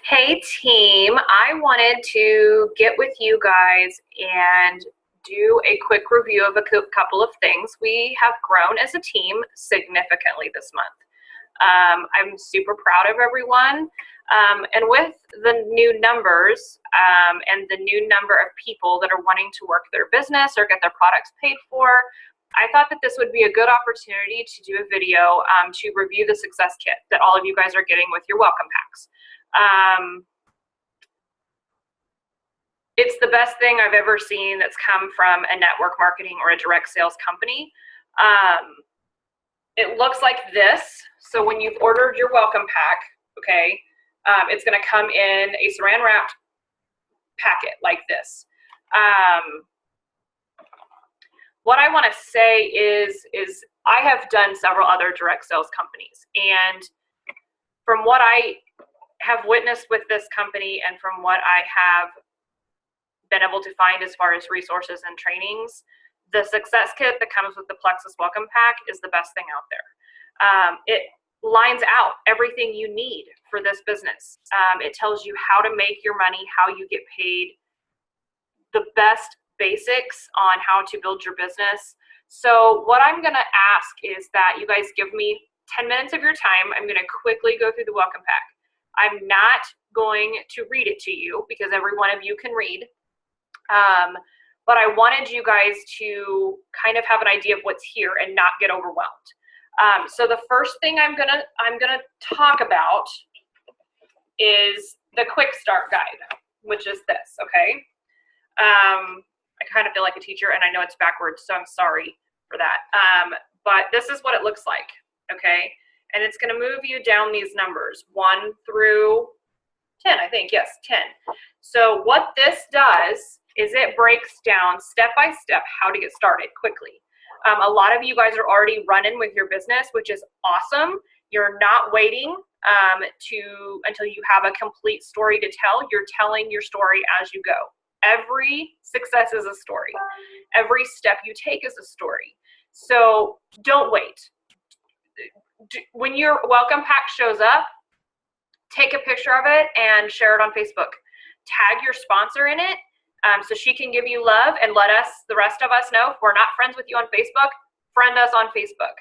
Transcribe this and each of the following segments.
Hey team, I wanted to get with you guys and do a quick review of a couple of things. We have grown as a team significantly this month. I'm super proud of everyone. And with the new numbers and the new number of people that are wanting to work their business or get their products paid for, I thought that this would be a good opportunity to do a video to review the success kit that all of you guys are getting with your welcome packs. It's the best thing I've ever seen that's come from a network marketing or a direct sales company. It looks like this. So when you've ordered your welcome pack, okay, it's going to come in a saran wrapped packet like this. What I want to say is I have done several other direct sales companies, and from what I have witnessed with this company and from what I have been able to find as far as resources and trainings, the success kit that comes with the Plexus welcome pack is the best thing out there. It lines out everything you need for this business. It tells you how to make your money, how you get paid, the best basics on how to build your business. So what I'm going to ask is that you guys give me 10 minutes of your time. I'm going to quickly go through the welcome pack. I'm not going to read it to you because every one of you can read. But I wanted you guys to kind of have an idea of what's here and not get overwhelmed. So the first thing I'm gonna talk about is the quick start guide, which is this, okay? I kind of feel like a teacher and I know it's backwards, so I'm sorry for that. But this is what it looks like, okay? And it's gonna move you down these numbers, 1 through 10, I think, yes, 10. So what this does is it breaks down step by step how to get started quickly. A lot of you guys are already running with your business, which is awesome. You're not waiting until you have a complete story to tell. You're telling your story as you go. Every success is a story. Every step you take is a story. So don't wait. When your welcome pack shows up, take a picture of it and share it on Facebook. Tag your sponsor in it so she can give you love and let us, the rest of us, know if we're not friends with you on Facebook, friend us on Facebook.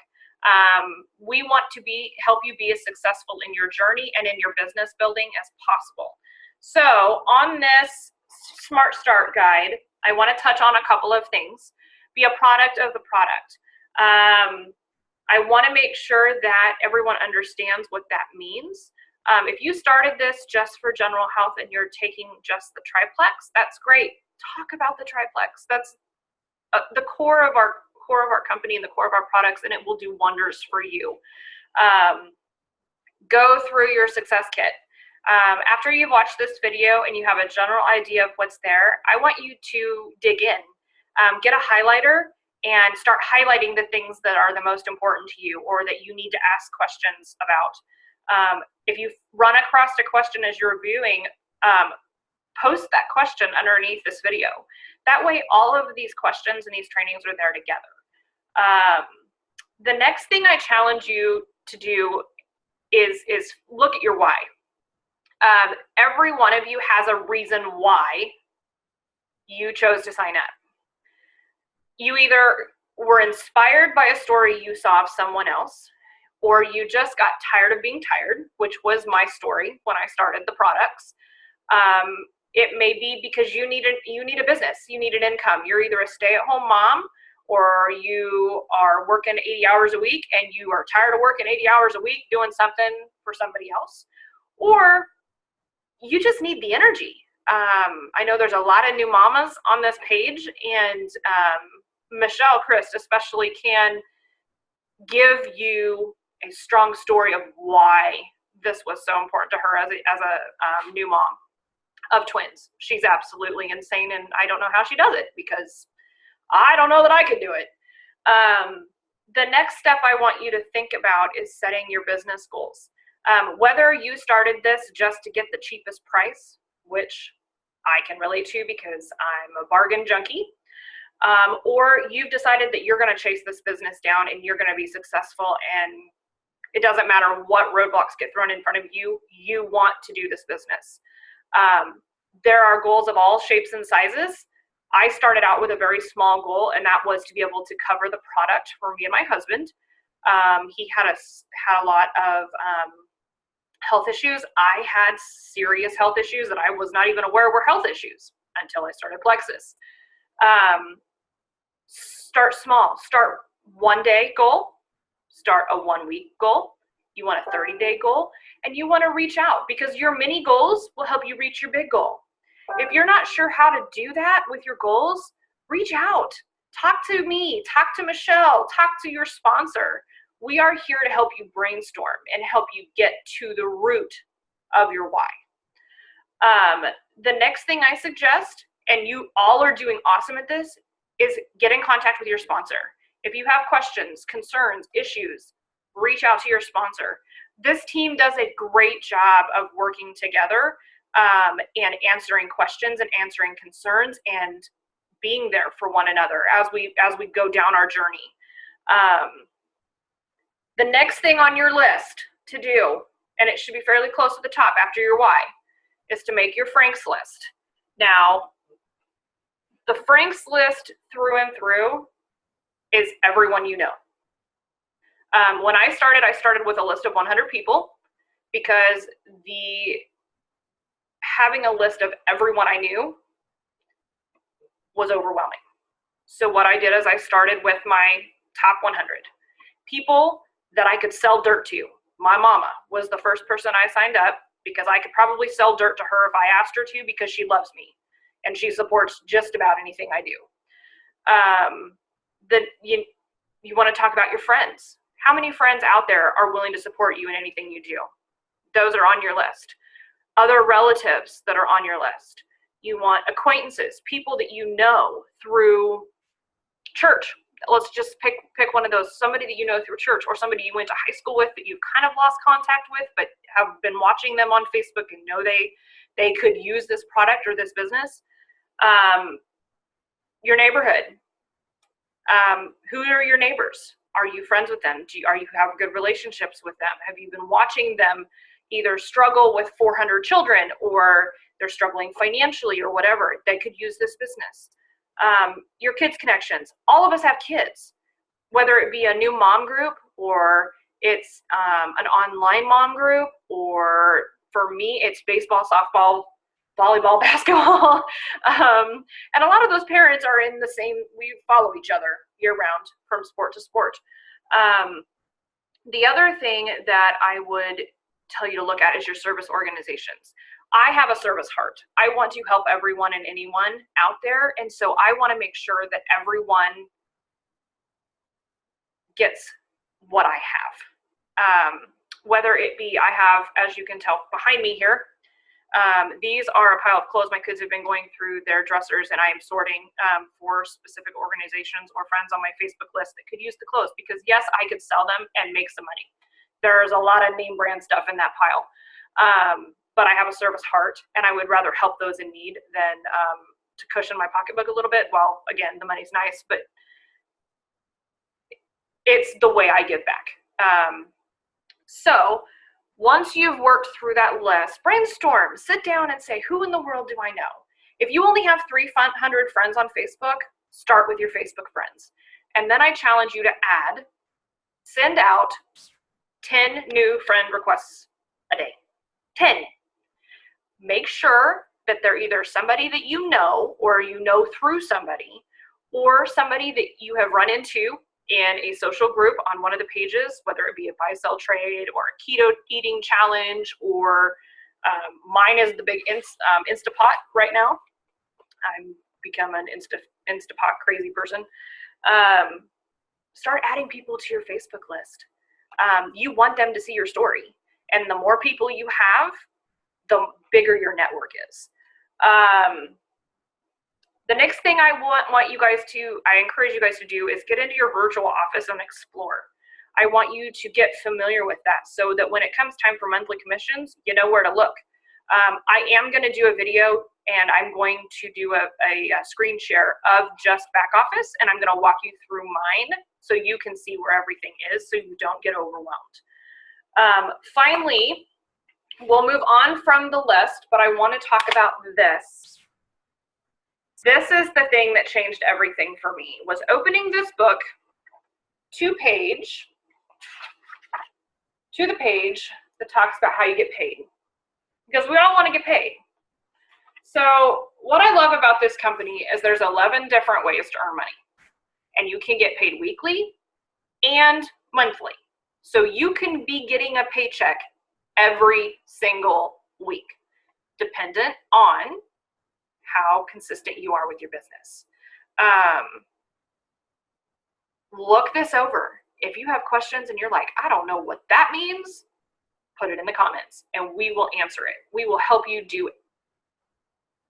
We want to help you be as successful in your journey and in your business building as possible. So on this Smart Start guide, I want to touch on a couple of things. Be a product of the product. I want to make sure that everyone understands what that means. If you started this just for general health and you're taking just the triplex, that's great. Talk about the triplex. That's the core of our company and the core of our products, and it will do wonders for you. Go through your success kit. After you've watched this video and you have a general idea of what's there, I want you to dig in. Get a highlighter and start highlighting the things that are the most important to you or that you need to ask questions about. If you run across a question as you're reviewing, post that question underneath this video. That way, all of these questions and these trainings are there together. The next thing I challenge you to do is look at your why. Every one of you has a reason why you chose to sign up. You either were inspired by a story you saw of someone else, or you just got tired of being tired, which was my story when I started the products. It may be because you need a business, you need an income. You're either a stay-at-home mom, or you are working 80 hours a week and you are tired of working 80 hours a week doing something for somebody else, or you just need the energy. I know there's a lot of new mamas on this page, and Michelle Christ especially can give you a strong story of why this was so important to her as a new mom of twins. She's absolutely insane, and I don't know how she does it because I don't know that I could do it. The next step I want you to think about is setting your business goals. Whether you started this just to get the cheapest price, which I can relate to because I'm a bargain junkie, or you've decided that you're going to chase this business down and you're going to be successful and It doesn't matter what roadblocks get thrown in front of you, you want to do this business. There are goals of all shapes and sizes. I started out with a very small goal, and that was to be able to cover the product for me and my husband. He had a lot of health issues. I had serious health issues that I was not even aware were health issues until I started Plexus. Start small. Start 1 day goal. Start a 1 week goal. You want a 30-day goal, and you want to reach out, because your mini goals will help you reach your big goal. If you're not sure how to do that with your goals, reach out. Talk to me, talk to Michelle, talk to your sponsor. We are here to help you brainstorm and help you get to the root of your why. The next thing I suggest, and you all are doing awesome at this, is get in contact with your sponsor. If you have questions, concerns, issues, reach out to your sponsor. This team does a great job of working together and answering questions and answering concerns and being there for one another as we go down our journey. The next thing on your list to do, and it should be fairly close to the top after your why, is to make your Franks list. Now, the Franks list through and through is everyone you know. When I started with a list of 100 people, because having a list of everyone I knew was overwhelming. So what I did is I started with my top 100 people that I could sell dirt to. My mama was the first person I signed up, because I could probably sell dirt to her if I asked her to, because she loves me and she supports just about anything I do. You want to talk about your friends. How many friends out there are willing to support you in anything you do? Those are on your list. Other relatives that are on your list. You want acquaintances, people that you know through church. Let's just pick one of those, somebody that you know through church, or somebody you went to high school with that you've kind of lost contact with, but have been watching them on Facebook and know they could use this product or this business. Your neighborhood. Who are your neighbors? Are you friends with them? Do you have good relationships with them? Have you been watching them either struggle with 400 children, or they're struggling financially, or whatever? They could use this business. Your kids' connections. All of us have kids, whether it be a new mom group, or it's an online mom group, or for me, it's baseball, softball, volleyball, basketball. And a lot of those parents are in the same, we follow each other year round from sport to sport. The other thing that I would tell you to look at is your service organizations. I have a service heart. I want to help everyone and anyone out there. And so I want to make sure that everyone gets what I have. Whether it be, I have, as you can tell behind me here, these are a pile of clothes my kids have been going through their dressers, and I am sorting for specific organizations or friends on my Facebook list that could use the clothes, because yes, I could sell them and make some money. There's a lot of name brand stuff in that pile. But I have a service heart, and I would rather help those in need than to cushion my pocketbook a little bit. Well, again, the money's nice, but it's the way I give back. So once you've worked through that list, brainstorm, sit down and say, who in the world do I know? If you only have 300 friends on Facebook, start with your Facebook friends. And then I challenge you to send out 10 new friend requests a day. 10. Make sure that they're either somebody that you know, or you know through somebody, or somebody that you have run into in a social group on one of the pages, whether it be a buy, sell, trade, or a keto eating challenge, or mine is the big Instapot right now. I'm become an Instapot crazy person. Start adding people to your Facebook list. You want them to see your story, and the more people you have, the bigger your network is. The next thing I encourage you guys to do is get into your virtual office and explore. I want you to get familiar with that, so that when it comes time for monthly commissions, you know where to look. I am going to do a video, and I'm going to do a screen share of just back office, and I'm going to walk you through mine so you can see where everything is, so you don't get overwhelmed. Finally, we'll move on from the list, but I want to talk about this. This is the thing that changed everything for me, was opening this book to the page that talks about how you get paid, because we all want to get paid. So what I love about this company is there's 11 different ways to earn money, and you can get paid weekly and monthly. So you can be getting a paycheck every single week, dependent on how consistent you are with your business. Look this over. If you have questions and you're like, I don't know what that means, put it in the comments and we will answer it. We will help you do it.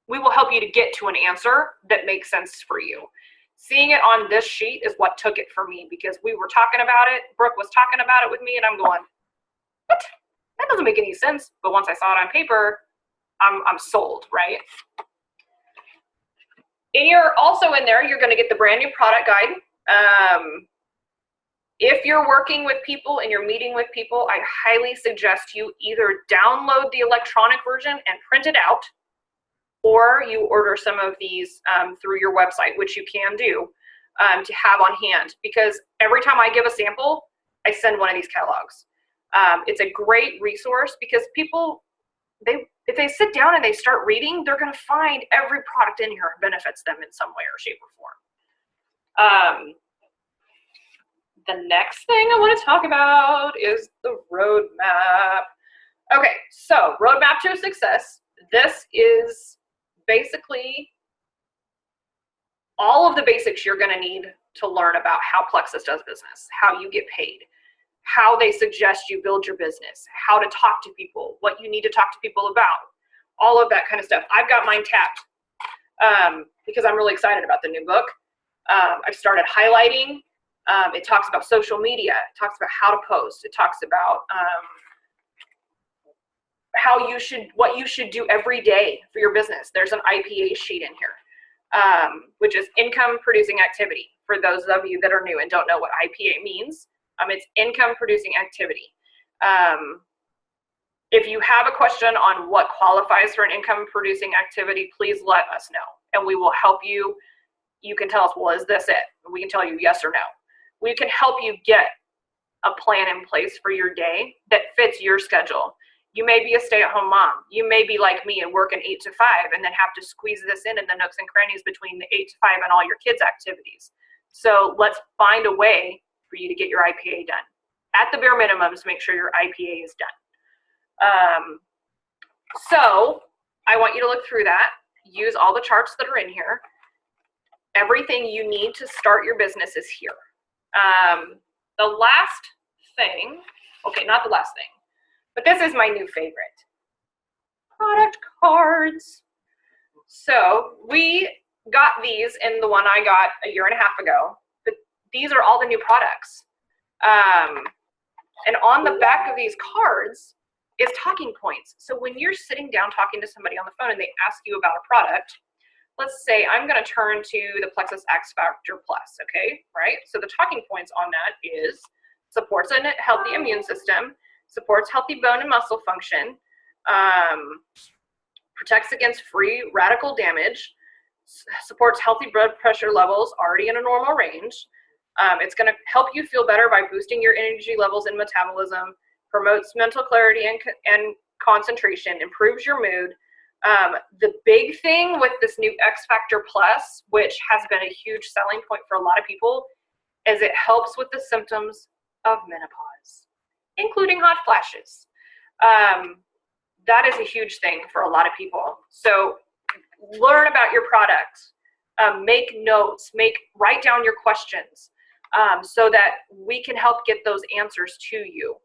We will help you to get to an answer that makes sense for you. Seeing it on this sheet is what took it for me, because we were talking about it. Brooke was talking about it with me and I'm going, what? That doesn't make any sense. But once I saw it on paper, I'm sold, right? And you're also in there, you're going to get the brand new product guide. If you're working with people and you're meeting with people, I highly suggest you either download the electronic version and print it out, or you order some of these through your website, which you can do, to have on hand. Because every time I give a sample, I send one of these catalogs. It's a great resource because people, if they sit down and they start reading, they're going to find every product in here benefits them in some way or shape or form. The next thing I want to talk about is the roadmap. Okay, so roadmap to success. This is basically all of the basics you're going to need to learn about how Plexus does business, how you get paid, how they suggest you build your business, how to talk to people, what you need to talk to people about, all of that kind of stuff. I've got mine tapped because I'm really excited about the new book. I've started highlighting. It talks about social media. It talks about how to post. It talks about what you should do every day for your business. There's an IPA sheet in here, which is income producing activity. For those of you that are new and don't know what IPA means, it's income producing activity. If you have a question on what qualifies for an income producing activity, please let us know and we will help you. You can tell us, well, is this it? We can tell you yes or no. We can help you get a plan in place for your day that fits your schedule. You may be a stay-at-home mom. You may be like me and work an 8 to 5 and then have to squeeze this in the nooks and crannies between the 8 to 5 and all your kids' activities. So let's find a way for you to get your IPA done. At the bare minimum, to make sure your IPA is done. So I want you to look through that. Use all the charts that are in here. Everything you need to start your business is here. The last thing, okay, not the last thing, but this is my new favorite. Product cards. So we got these in the one I got a year and a half ago, but these are all the new products. And on the back of these cards is talking points. So when you're sitting down talking to somebody on the phone and they ask you about a product, let's say I'm going to turn to the Plexus X Factor Plus, okay, right? So the talking points on that is supports a healthy immune system, supports healthy bone and muscle function, protects against free radical damage, supports healthy blood pressure levels already in a normal range. It's going to help you feel better by boosting your energy levels and metabolism, promotes mental clarity and concentration, improves your mood. The big thing with this new X Factor Plus, which has been a huge selling point for a lot of people, is it helps with the symptoms of menopause, including hot flashes. That is a huge thing for a lot of people. So learn about your product, make notes, write down your questions, so that we can help get those answers to you.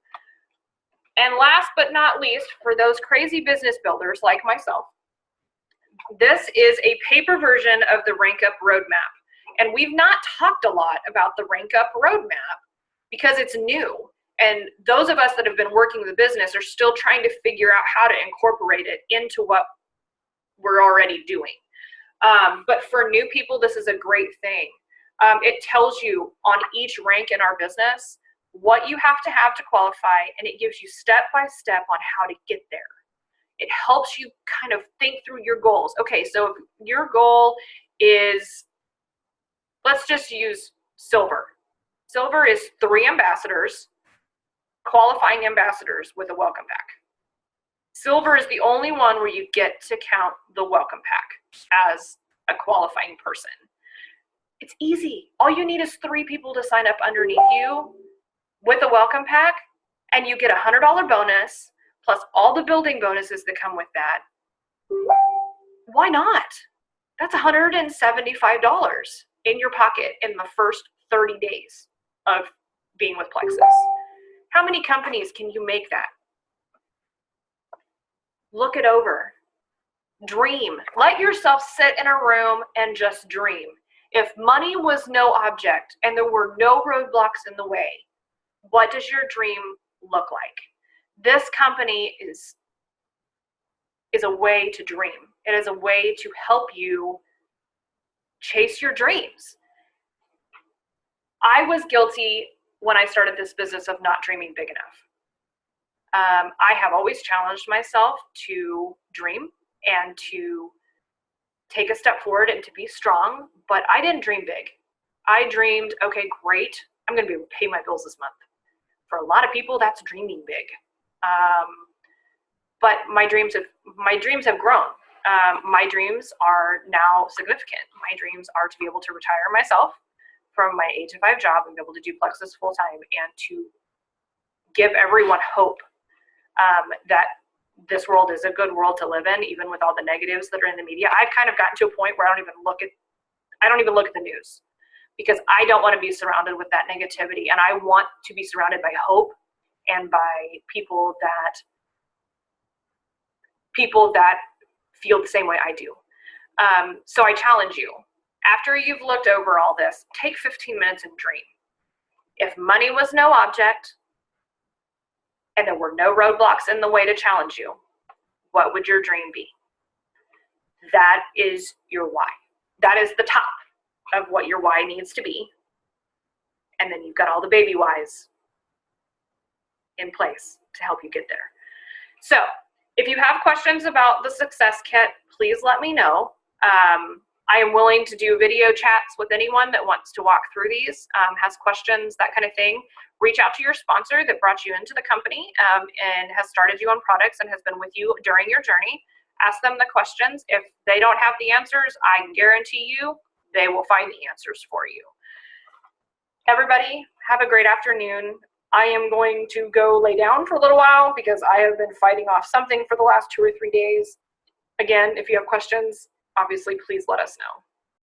And last but not least, for those crazy business builders like myself, this is a paper version of the Rank Up Roadmap. And we've not talked a lot about the Rank Up Roadmap because it's new. And those of us that have been working the business are still trying to figure out how to incorporate it into what we're already doing. But for new people, this is a great thing. It tells you on each rank in our business what you have to qualify, and it gives you step by step on how to get there. It helps you kind of think through your goals. Okay, so if your goal is, let's just use silver. Silver is 3 ambassadors, qualifying ambassadors with a welcome pack. Silver is the only one where you get to count the welcome pack as a qualifying person. It's easy. All you need is 3 people to sign up underneath you with a welcome pack, and you get a $100 bonus plus all the building bonuses that come with that. Why not? That's $175 in your pocket in the first 30 days of being with Plexus. How many companies can you make that? Look it over. Dream. Let yourself sit in a room and just dream. If money was no object and there were no roadblocks in the way, what does your dream look like? This company is a way to dream. It is a way to help you chase your dreams. I was guilty when I started this business of not dreaming big enough. I have always challenged myself to dream and to take a step forward and to be strong, but I didn't dream big. I dreamed, okay, great, I'm gonna be able to pay my bills this month. For a lot of people, that's dreaming big. But my dreams have grown. My dreams are now significant. My dreams are to be able to retire myself from my 8-to-5 job and be able to do Plexus full time and to give everyone hope that this world is a good world to live in, even with all the negatives that are in the media. I've kind of gotten to a point where I don't even look at the news, because I don't want to be surrounded with that negativity, and I want to be surrounded by hope and by people that feel the same way I do. So I challenge you, after you've looked over all this, take 15 minutes and dream. If money was no object and there were no roadblocks in the way to challenge you, what would your dream be? That is your why. That is the top of what your why needs to be. And then you've got all the baby whys in place to help you get there. So if you have questions about the Success Kit, please let me know. I am willing to do video chats with anyone that wants to walk through these, has questions, that kind of thing. Reach out to your sponsor that brought you into the company and has started you on products and has been with you during your journey. Ask them the questions. If they don't have the answers, I guarantee you they will find the answers for you. Everybody, have a great afternoon. I am going to go lay down for a little while because I have been fighting off something for the last 2 or 3 days. Again, if you have questions, obviously, please let us know.